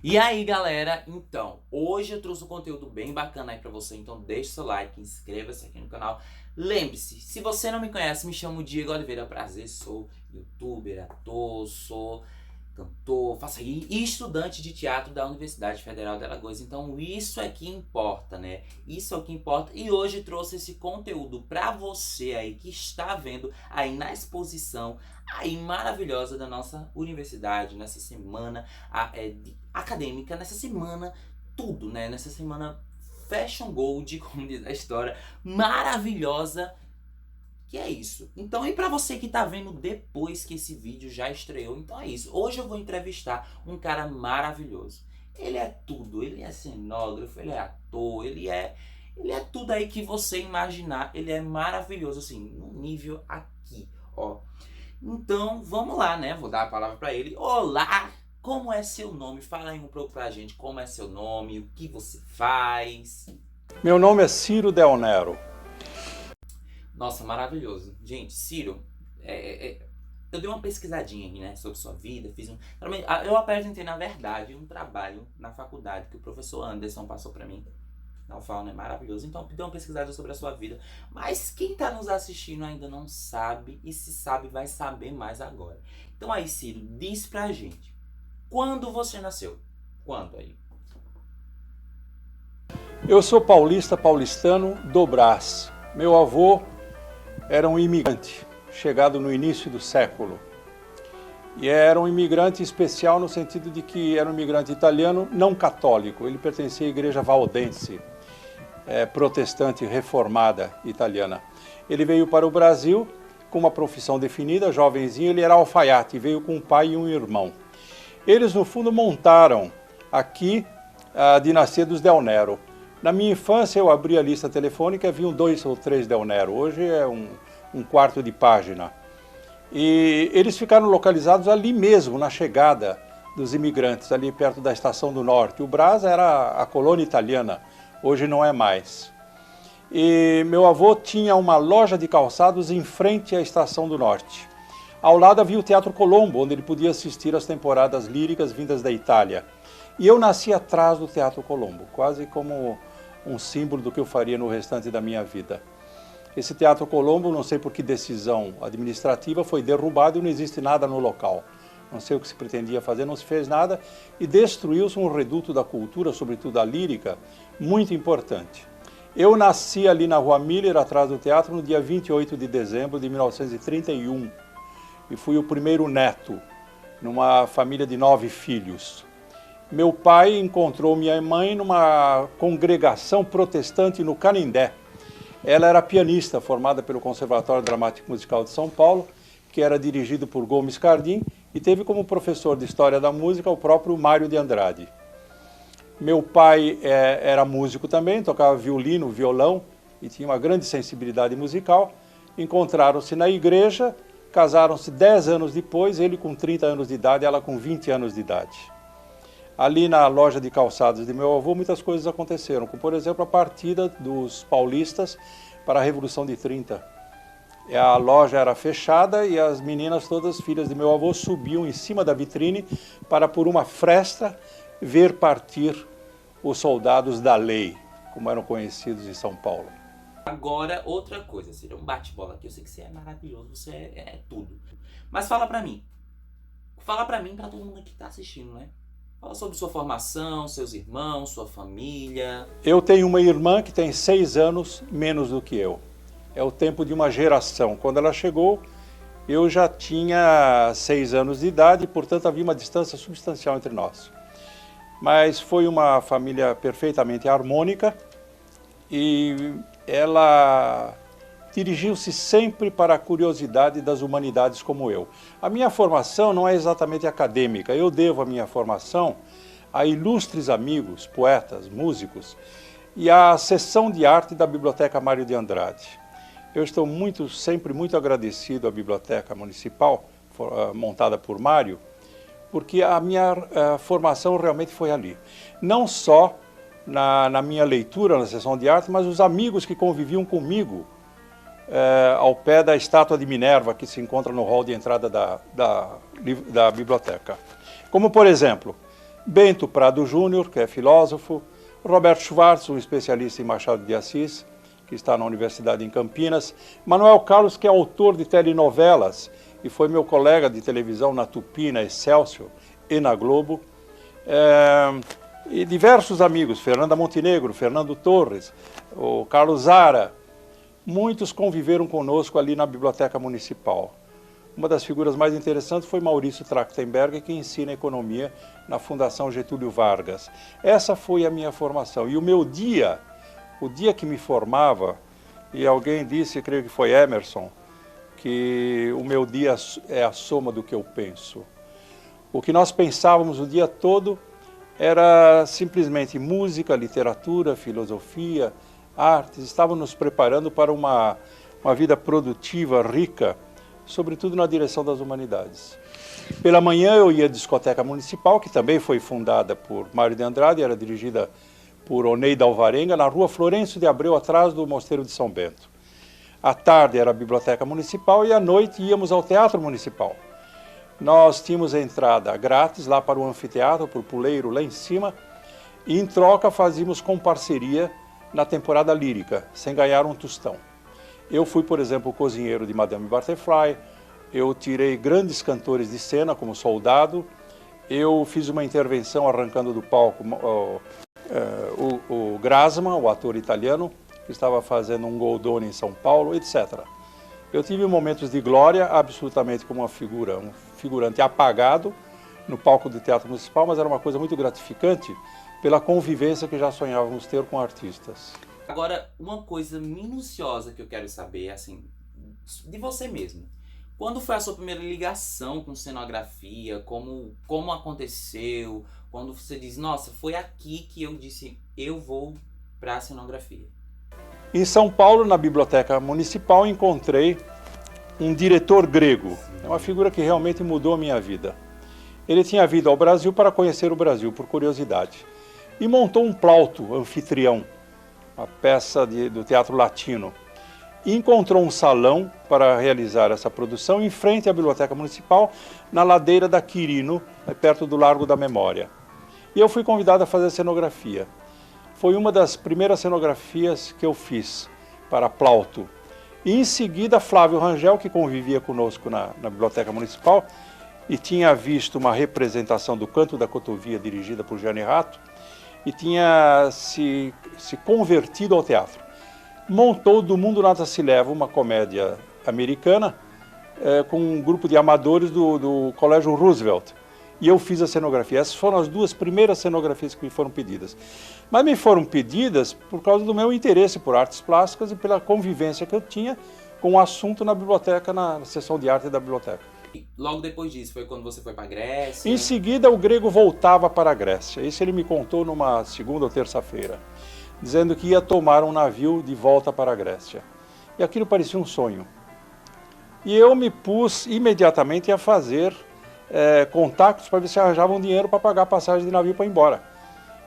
E aí galera, então, hoje eu trouxe um conteúdo bem bacana aí pra você, então deixa seu like, inscreva-se aqui no canal. Lembre-se, se você não me conhece, me chamo Diego Oliveira, prazer, sou youtuber, ator, sou cantor, faço aí, e estudante de teatro da Universidade Federal de Alagoas, então isso é que importa, né? Isso é o que importa, e hoje trouxe esse conteúdo pra você aí que está vendo aí na exposição aí maravilhosa da nossa universidade, nessa semana acadêmica, nessa semana tudo, né? Nessa semana Fashion Gold, como diz a história, maravilhosa, que é isso. Então, e pra você que tá vendo depois que esse vídeo já estreou, então é isso. Hoje eu vou entrevistar um cara maravilhoso. Ele é tudo, ele é cenógrafo, ele é ator, ele é tudo aí que você imaginar. Ele é maravilhoso, assim, no nível aqui, ó. Então, vamos lá, né? Vou dar a palavra pra ele. Olá! Como é seu nome? Fala aí um pouco pra gente como é seu nome, o que você faz. Meu nome é Ciro Del Nero. Nossa, maravilhoso. Gente, Ciro, eu dei uma pesquisadinha aqui, né, sobre sua vida, eu apresentei, na verdade, um trabalho na faculdade que o professor Anderson passou pra mim. Não fala, né? Maravilhoso. Então, dê uma pesquisada sobre a sua vida. Mas quem tá nos assistindo ainda não sabe, e se sabe, vai saber mais agora. Então aí, Ciro, diz pra gente, quando você nasceu? Quando aí? Eu sou paulistano do Brás. Meu avô era um imigrante, chegado no início do século. E era um imigrante especial no sentido de que era um imigrante italiano não católico. Ele pertencia à igreja valdense, protestante reformada italiana. Ele veio para o Brasil com uma profissão definida, jovenzinho, ele era alfaiate, veio com um pai e um irmão. Eles, no fundo, montaram aqui a dinastia dos Del Nero. Na minha infância, eu abri a lista telefônica, haviam 2 ou 3 Del Nero. Hoje é um quarto de página. E eles ficaram localizados ali mesmo, na chegada dos imigrantes, ali perto da Estação do Norte. O Brás era a colônia italiana, hoje não é mais. E meu avô tinha uma loja de calçados em frente à Estação do Norte. Ao lado havia o Teatro Colombo, onde ele podia assistir às temporadas líricas vindas da Itália. E eu nasci atrás do Teatro Colombo, quase como um símbolo do que eu faria no restante da minha vida. Esse Teatro Colombo, não sei por que decisão administrativa, foi derrubado e não existe nada no local. Não sei o que se pretendia fazer, não se fez nada e destruiu-se um reduto da cultura, sobretudo a lírica, muito importante. Eu nasci ali na Rua Miller, atrás do teatro, no dia 28 de dezembro de 1931. E fui o primeiro neto, numa família de 9 filhos. Meu pai encontrou minha mãe numa congregação protestante no Canindé. Ela era pianista, formada pelo Conservatório Dramático Musical de São Paulo, que era dirigido por Gomes Cardim, e teve como professor de História da Música o próprio Mário de Andrade. Meu pai era músico também, tocava violino, violão, e tinha uma grande sensibilidade musical. Encontraram-se na igreja, casaram-se 10 anos depois, ele com 30 anos de idade, ela com 20 anos de idade. Ali na loja de calçados de meu avô, muitas coisas aconteceram, como por exemplo a partida dos paulistas para a Revolução de 30. A loja era fechada e as meninas, todas filhas de meu avô, subiam em cima da vitrine para, por uma fresta, ver partir os soldados da lei, como eram conhecidos em São Paulo. Agora, outra coisa, Ciro, um bate-bola aqui. Eu sei que você é maravilhoso, você é tudo. Mas fala pra mim, pra todo mundo que tá assistindo, né? Fala sobre sua formação, seus irmãos, sua família. Eu tenho uma irmã que tem 6 anos menos do que eu. É o tempo de uma geração. Quando ela chegou, eu já tinha 6 anos de idade, portanto havia uma distância substancial entre nós. Mas foi uma família perfeitamente harmônica e ela dirigiu-se sempre para a curiosidade das humanidades como eu. A minha formação não é exatamente acadêmica, eu devo a minha formação a ilustres amigos, poetas, músicos e à seção de arte da Biblioteca Mário de Andrade. Eu estou sempre muito agradecido à Biblioteca Municipal, montada por Mário, porque a minha formação realmente foi ali. Não só na minha leitura na seção de arte, mas os amigos que conviviam comigo ao pé da estátua de Minerva, que se encontra no hall de entrada da biblioteca. Como, por exemplo, Bento Prado Júnior, que é filósofo, Roberto Schwartz, um especialista em Machado de Assis, que está na Universidade em Campinas, Manuel Carlos, que é autor de telenovelas e foi meu colega de televisão na Tupi, na Excelsior e na Globo, e diversos amigos, Fernanda Montenegro, Fernando Torres, o Carlos Zara, muitos conviveram conosco ali na Biblioteca Municipal. Uma das figuras mais interessantes foi Maurício Trachtenberg, que ensina economia na Fundação Getúlio Vargas. Essa foi a minha formação. E o meu dia, o dia que me formava, e alguém disse, creio que foi Emerson, que o meu dia é a soma do que eu penso. O que nós pensávamos o dia todo era simplesmente música, literatura, filosofia, artes. Estávamos nos preparando para uma vida produtiva, rica, sobretudo na direção das humanidades. Pela manhã eu ia à discoteca municipal, que também foi fundada por Mário de Andrade, era dirigida por Oneida Alvarenga, na rua Florencio de Abreu, atrás do Mosteiro de São Bento. À tarde era a biblioteca municipal e à noite íamos ao Teatro Municipal. Nós tínhamos a entrada grátis lá para o anfiteatro, para o puleiro lá em cima, e em troca fazíamos com parceria na temporada lírica, sem ganhar um tostão. Eu fui, por exemplo, o cozinheiro de Madame Butterfly, eu tirei grandes cantores de cena como soldado, eu fiz uma intervenção arrancando do palco o Grasman, o ator italiano, que estava fazendo um Goldoni em São Paulo, etc. Eu tive momentos de glória, absolutamente como uma figura, um figurante apagado no palco do Teatro Municipal, mas era uma coisa muito gratificante pela convivência que já sonhávamos ter com artistas. Agora, uma coisa minuciosa que eu quero saber, assim, de você mesmo. Quando foi a sua primeira ligação com cenografia? Como aconteceu? Quando você diz, nossa, foi aqui que eu disse, eu vou para a cenografia. Em São Paulo, na Biblioteca Municipal, encontrei um diretor grego. É uma figura que realmente mudou a minha vida. Ele tinha vindo ao Brasil para conhecer o Brasil, por curiosidade. E montou um Plauto, anfitrião, uma peça do Teatro Latino. E encontrou um salão para realizar essa produção em frente à Biblioteca Municipal, na ladeira da Quirino, perto do Largo da Memória. E eu fui convidado a fazer a cenografia. Foi uma das primeiras cenografias que eu fiz para Plauto. E em seguida, Flávio Rangel, que convivia conosco na Biblioteca Municipal e tinha visto uma representação do Canto da Cotovia dirigida por Gianni Ratto e tinha se convertido ao teatro. Montou Do Mundo Nada Se Leva, uma comédia americana, com um grupo de amadores do Colégio Roosevelt. E eu fiz a cenografia. Essas foram as duas primeiras cenografias que me foram pedidas. Mas me foram pedidas por causa do meu interesse por artes plásticas e pela convivência que eu tinha com o assunto na biblioteca, na seção de arte da biblioteca. E logo depois disso, foi quando você foi para a Grécia? Em seguida, o grego voltava para a Grécia. Isso ele me contou numa segunda ou terça-feira, dizendo que ia tomar um navio de volta para a Grécia. E aquilo parecia um sonho. E eu me pus imediatamente a fazer contatos para ver se arranjavam dinheiro para pagar a passagem de navio para ir embora.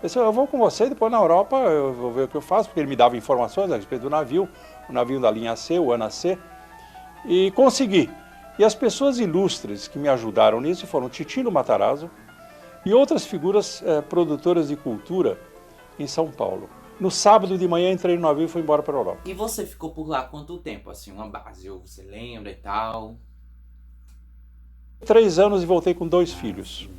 Eu disse, eu vou com você, depois na Europa eu vou ver o que eu faço, porque ele me dava informações a respeito do navio, o navio da linha C, o ANA C, e consegui. E as pessoas ilustres que me ajudaram nisso foram Titino Matarazzo e outras figuras produtoras de cultura em São Paulo. No sábado de manhã entrei no navio e fui embora para a Europa. E você ficou por lá quanto tempo? Assim, uma base, ou você lembra e tal? 3 anos e voltei com 2 filhos.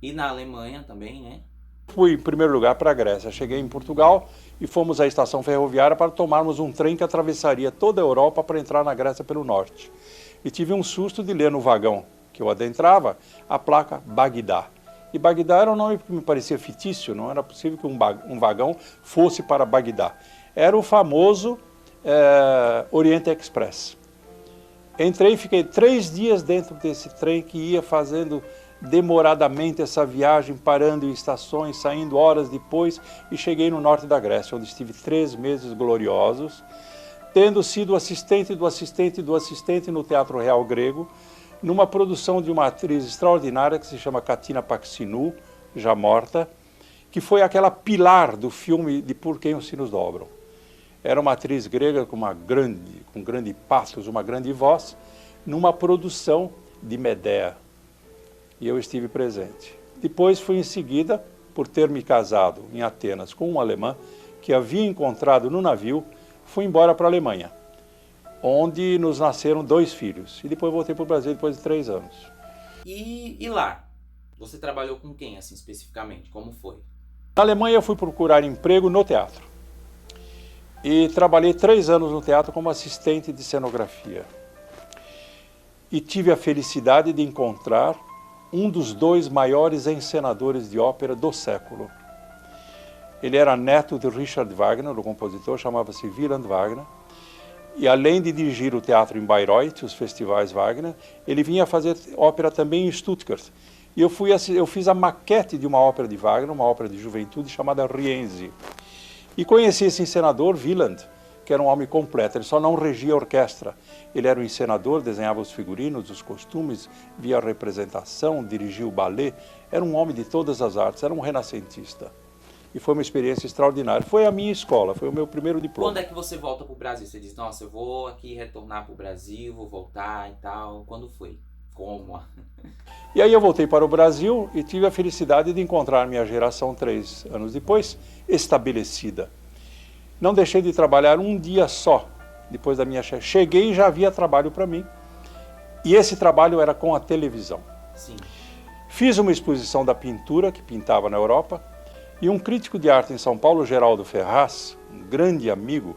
E na Alemanha também, né? Fui em primeiro lugar para a Grécia. Cheguei em Portugal e fomos à estação ferroviária para tomarmos um trem que atravessaria toda a Europa para entrar na Grécia pelo norte. E tive um susto de ler no vagão que eu adentrava a placa Bagdá. E Bagdá era um nome que me parecia fictício, não era possível que um vagão fosse para Bagdá. Era o famoso Oriente Express. Entrei e fiquei 3 dias dentro desse trem que ia fazendo demoradamente essa viagem, parando em estações, saindo horas depois, e cheguei no norte da Grécia, onde estive 3 meses gloriosos, tendo sido assistente do assistente do assistente no Teatro Real Grego, numa produção de uma atriz extraordinária que se chama Katina Paxinou, já morta, que foi aquela pilar do filme de Por Quem os Sinos Dobram. Era uma atriz grega com grande pathos, uma grande voz, numa produção de Medea. e eu estive presente. Depois fui em seguida, por ter me casado em Atenas com uma alemã que havia encontrado no navio, fui embora para a Alemanha, onde nos nasceram 2 filhos. E depois voltei para o Brasil depois de 3 anos. E lá? Você trabalhou com quem, assim, especificamente? Como foi? Na Alemanha eu fui procurar emprego no teatro. E trabalhei 3 anos no teatro como assistente de cenografia. E tive a felicidade de encontrar um dos 2 maiores encenadores de ópera do século. Ele era neto de Richard Wagner, o compositor, chamava-se Wieland Wagner. E além de dirigir o teatro em Bayreuth, os festivais Wagner, ele vinha fazer ópera também em Stuttgart. E eu fiz a maquete de uma ópera de Wagner, uma ópera de juventude chamada Rienzi. E conheci esse encenador, Wieland, que era um homem completo, ele só não regia a orquestra. Ele era o encenador, desenhava os figurinos, os costumes, via a representação, dirigia o balé. Era um homem de todas as artes, era um renascentista. E foi uma experiência extraordinária. Foi a minha escola, foi o meu primeiro diploma. Quando é que você volta pro Brasil? Você diz, nossa, eu vou aqui retornar pro Brasil, vou voltar e tal. Quando foi? Como? E aí eu voltei para o Brasil e tive a felicidade de encontrar minha geração 3 anos depois, estabelecida. Não deixei de trabalhar um dia só, depois da minha chegada. Cheguei e já havia trabalho para mim. E esse trabalho era com a televisão. Sim. Fiz uma exposição da pintura, que pintava na Europa, e um crítico de arte em São Paulo, Geraldo Ferraz, um grande amigo,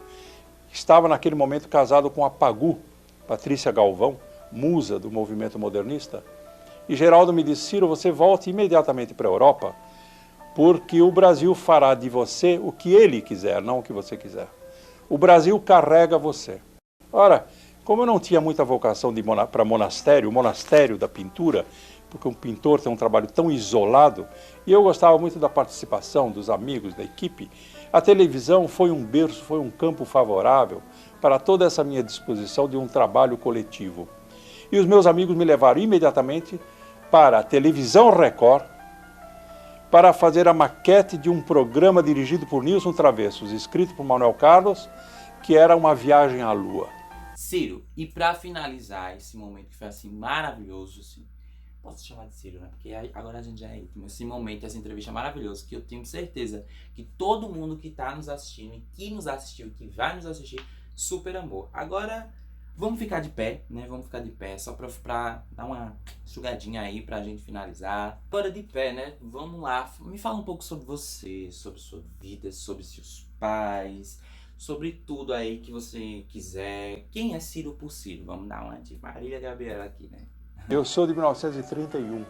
estava naquele momento casado com a Pagu, Patrícia Galvão, musa do movimento modernista. E Geraldo me disse, Ciro, você volte imediatamente para a Europa, porque o Brasil fará de você o que ele quiser, não o que você quiser. O Brasil carrega você. Ora, como eu não tinha muita vocação para monastério, o monastério da pintura, porque um pintor tem um trabalho tão isolado, e eu gostava muito da participação dos amigos, da equipe, a televisão foi um berço, foi um campo favorável para toda essa minha disposição de um trabalho coletivo. E os meus amigos me levaram imediatamente para a televisão Record, para fazer a maquete de um programa dirigido por Nilson Travessos, escrito por Manuel Carlos, que era uma viagem à Lua. Ciro, e para finalizar esse momento que foi assim maravilhoso, assim, posso chamar de Ciro, né? Porque agora a gente já é íntimo. Esse momento, essa entrevista maravilhosa, que eu tenho certeza que todo mundo que tá nos assistindo, e que nos assistiu, que vai nos assistir, super amor. Agora, vamos ficar de pé, né? Vamos ficar de pé, só pra dar uma enxugadinha aí pra gente finalizar. Agora de pé, né? Vamos lá. Me fala um pouco sobre você, sobre sua vida, sobre seus pais, sobre tudo aí que você quiser. Quem é Ciro por Ciro? Vamos dar uma de Marília Gabriela aqui, né? Eu sou de 1931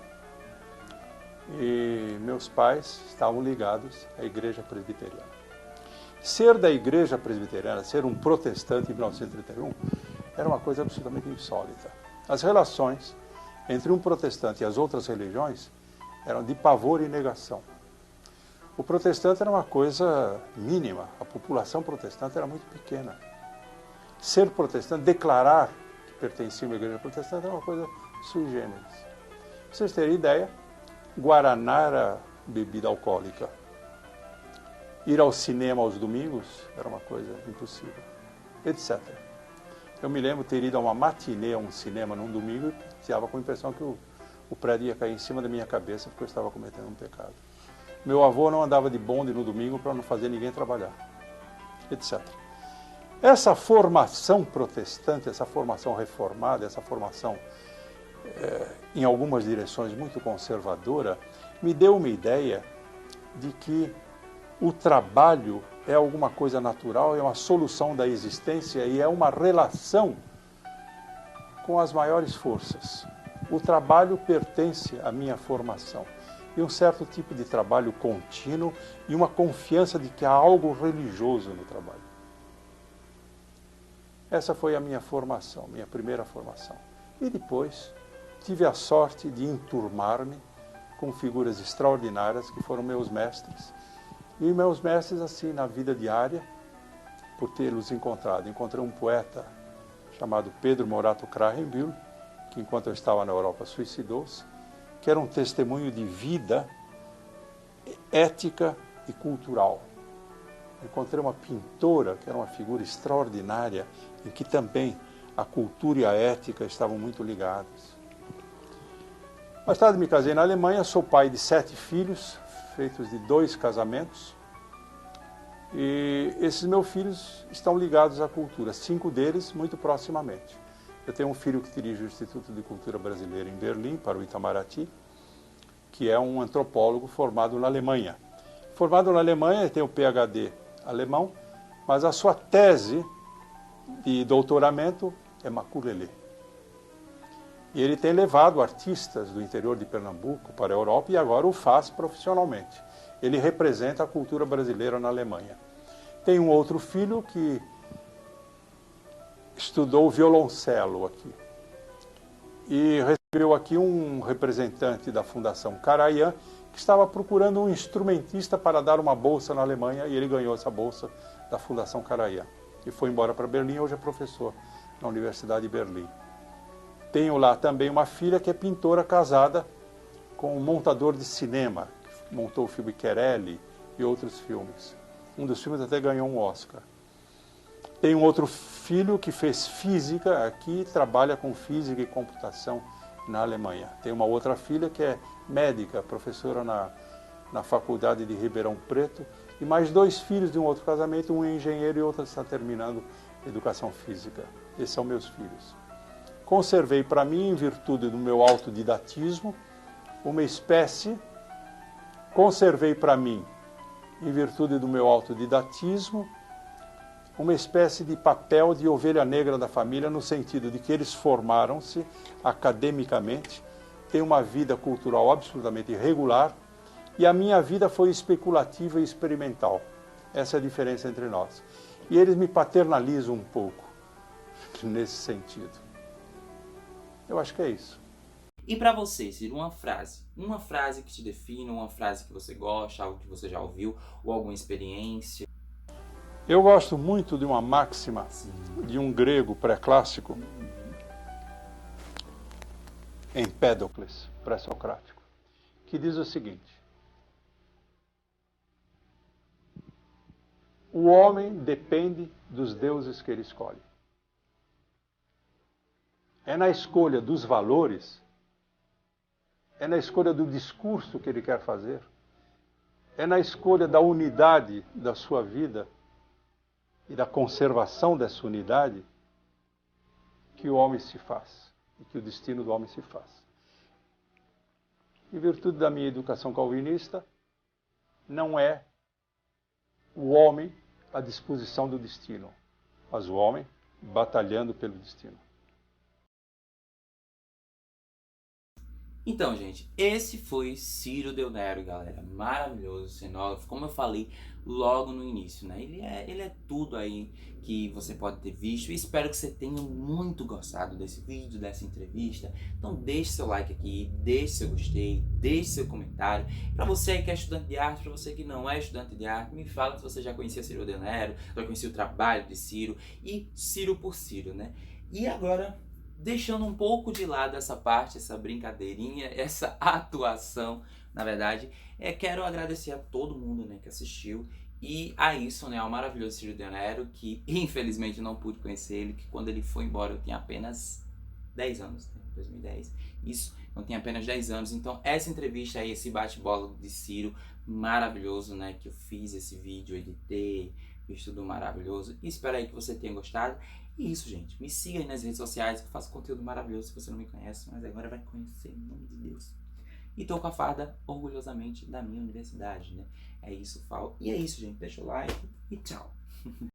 e meus pais estavam ligados à Igreja Presbiteriana. Ser da Igreja Presbiteriana, ser um protestante em 1931, era uma coisa absolutamente insólita. As relações entre um protestante e as outras religiões eram de pavor e negação. O protestante era uma coisa mínima, a população protestante era muito pequena. Ser protestante, declarar que pertencia a uma igreja protestante era uma coisa sui generis. Pra vocês terem ideia, Guaraná era bebida alcoólica. Ir ao cinema aos domingos era uma coisa impossível, etc. Eu me lembro ter ido a uma matinê, a um cinema num domingo e estava com a impressão que o prédio ia cair em cima da minha cabeça porque eu estava cometendo um pecado. Meu avô não andava de bonde no domingo para não fazer ninguém trabalhar, etc. Essa formação protestante, essa formação reformada, essa formação em algumas direções muito conservadora, me deu uma ideia de que o trabalho é alguma coisa natural, é uma solução da existência e é uma relação com as maiores forças. O trabalho pertence à minha formação. E um certo tipo de trabalho contínuo e uma confiança de que há algo religioso no trabalho. Essa foi a minha formação, minha primeira formação. E depois tive a sorte de enturmar-me com figuras extraordinárias que foram meus mestres. E meus mestres, assim, na vida diária, por tê-los encontrado. Encontrei um poeta chamado Pedro Morato Krahenbühl, que enquanto eu estava na Europa suicidou-se, que era um testemunho de vida ética e cultural. Encontrei uma pintora, que era uma figura extraordinária, em que também a cultura e a ética estavam muito ligadas. Mais tarde me casei na Alemanha, sou pai de 7 filhos, feitos de 2 casamentos. E esses meus filhos estão ligados à cultura, 5 deles muito proximamente. Eu tenho um filho que dirige o Instituto de Cultura Brasileira em Berlim, para o Itamaraty, que é um antropólogo formado na Alemanha. Formado na Alemanha, ele tem o PhD alemão, mas a sua tese de doutoramento é maculelê. E ele tem levado artistas do interior de Pernambuco para a Europa e agora o faz profissionalmente. Ele representa a cultura brasileira na Alemanha. Tem um outro filho que estudou violoncelo aqui. E recebeu aqui um representante da Fundação Karajan, que estava procurando um instrumentista para dar uma bolsa na Alemanha, e ele ganhou essa bolsa da Fundação Karajan. E foi embora para Berlim, hoje é professor na Universidade de Berlim. Tenho lá também uma filha que é pintora casada com um montador de cinema, que montou o filme Querelle e outros filmes. Um dos filmes até ganhou um Oscar. Tenho um outro filho que fez física aqui e trabalha com física e computação na Alemanha. Tenho uma outra filha que é médica, professora na Faculdade de Ribeirão Preto, e mais 2 filhos de um outro casamento, um é engenheiro e outro está terminando educação física. Esses são meus filhos. Conservei para mim, em virtude do meu autodidatismo, uma espécie, conservei para mim, em virtude do meu autodidatismo, uma espécie de papel de ovelha negra da família, no sentido de que eles formaram-se academicamente, têm uma vida cultural absolutamente irregular, e a minha vida foi especulativa e experimental. Essa é a diferença entre nós. E eles me paternalizam um pouco nesse sentido. Eu acho que é isso. E pra você, Ciro, uma frase que te define, uma frase que você gosta, algo que você já ouviu, ou alguma experiência? Eu gosto muito de uma máxima de um grego pré-clássico, Empédocles, pré-socrático, que diz o seguinte: o homem depende dos deuses que ele escolhe. É na escolha dos valores, é na escolha do discurso que ele quer fazer, é na escolha da unidade da sua vida e da conservação dessa unidade que o homem se faz e que o destino do homem se faz. Em virtude da minha educação calvinista, não é o homem à disposição do destino, mas o homem batalhando pelo destino. Então, gente, esse foi Ciro Deonero, galera. Maravilhoso, cenógrafo. Como eu falei logo no início, né? Ele é tudo aí que você pode ter visto. E espero que você tenha muito gostado desse vídeo, dessa entrevista. Então deixe seu like aqui, deixe seu gostei, deixe seu comentário. Para você que é estudante de arte, para você que não é estudante de arte, me fala se você já conhecia Ciro Deonero, já conhecia o trabalho de Ciro e Ciro por Ciro, né? E agora, deixando um pouco de lado essa parte, essa brincadeirinha, essa atuação, na verdade, quero agradecer a todo mundo, né, que assistiu, e a isso, né, ao maravilhoso Ciro Deonero, que infelizmente não pude conhecer ele, que quando ele foi embora eu tinha apenas 10 anos, né, 2010, isso, eu tinha apenas 10 anos, então essa entrevista aí, esse bate-bola de Ciro, maravilhoso, né, que eu fiz esse vídeo, editei, fiz tudo maravilhoso, e espero aí que você tenha gostado. E isso, gente. Me siga aí nas redes sociais, que eu faço conteúdo maravilhoso se você não me conhece, mas agora vai conhecer, em nome de Deus. E tô com a farda, orgulhosamente, da minha universidade, né? É isso, falo. E é isso, gente. Deixa o like e tchau.